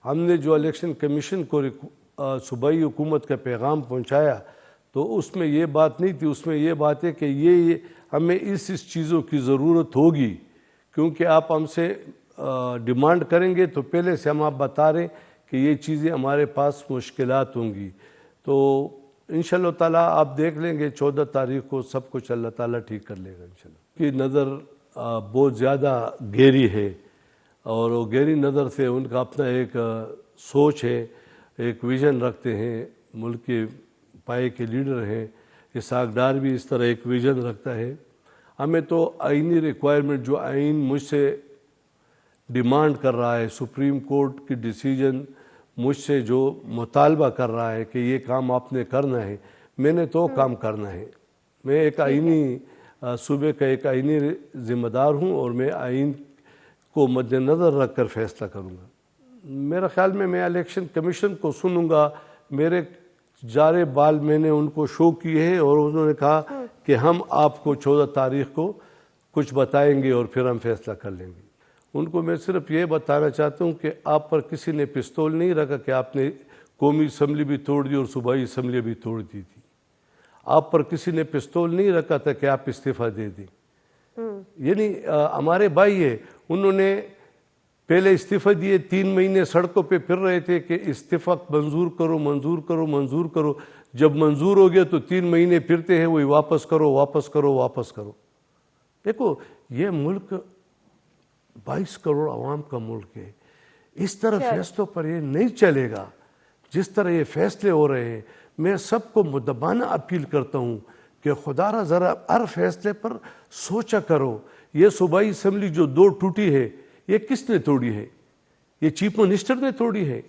ہم نے جو الیکشن کمیشن کو صوبائی حکومت کا پیغام پہنچایا تو اس میں یہ بات نہیں تھی، اس میں یہ بات ہے کہ یہ ہمیں اس چیزوں کی ضرورت ہوگی، کیونکہ آپ ہم سے ڈیمانڈ کریں گے تو پہلے سے ہم آپ بتا رہے ہیں کہ یہ چیزیں ہمارے پاس مشکلات ہوں گی۔ تو انشاءاللہ تعالیٰ آپ دیکھ لیں گے 14 تاریخ کو سب کچھ اللہ تعالیٰ ٹھیک کر لے گا انشاءاللہ۔ کی نظر بہت زیادہ گہری ہے، اور وہ گہری نظر سے ان کا اپنا ایک سوچ ہے، ایک ویژن رکھتے ہیں، ملک کے پائے کے لیڈر ہیں۔ اسحاق ڈار بھی اس طرح ایک ویژن رکھتا ہے۔ ہمیں تو آئینی ریکوائرمنٹ جو آئین مجھ سے ڈیمانڈ کر رہا ہے، سپریم کورٹ کی ڈیسیجن مجھ سے جو مطالبہ کر رہا ہے کہ یہ کام آپ نے کرنا ہے، میں نے تو کام کرنا ہے۔ میں ایک آئینی صوبے کا ایک آئینی ذمہ دار ہوں، اور میں آئین کو مد نظر رکھ کر فیصلہ کروں گا۔ میرا خیال میں الیکشن کمیشن کو سنوں گا۔ میرے جارے بال میں نے ان کو شو کیے ہیں، اور انہوں نے کہا کہ ہم آپ کو 14 تاریخ کو کچھ بتائیں گے اور پھر ہم فیصلہ کر لیں گے۔ ان کو میں صرف یہ بتانا چاہتا ہوں کہ آپ پر کسی نے پستول نہیں رکھا کہ آپ نے قومی اسمبلی بھی توڑ دی اور صوبائی اسمبلی بھی توڑ دی تھی۔ آپ پر کسی نے پستول نہیں رکھا تھا کہ آپ استعفیٰ دے دیں۔ یعنی ہمارے بھائی ہے، انہوں نے پہلے استعفیٰ دیے، 3 مہینے سڑکوں پہ پھر رہے تھے کہ استعفیٰ منظور کرو منظور کرو منظور کرو۔ جب منظور ہو گیا تو 3 مہینے پھرتے ہیں وہی واپس کرو واپس کرو واپس کرو۔ دیکھو یہ ملک 22 کروڑ عوام کا ملک ہے، اس طرح فیصلوں پر یہ نہیں چلے گا جس طرح یہ فیصلے ہو رہے ہیں۔ میں سب کو مؤدبانہ اپیل کرتا ہوں کہ خدا را ذرا ہر فیصلے پر سوچا کرو۔ یہ صوبائی اسمبلی جو 2 ٹوٹی ہے، یہ کس نے توڑی ہے؟ یہ چیف منسٹر نے توڑی ہے؟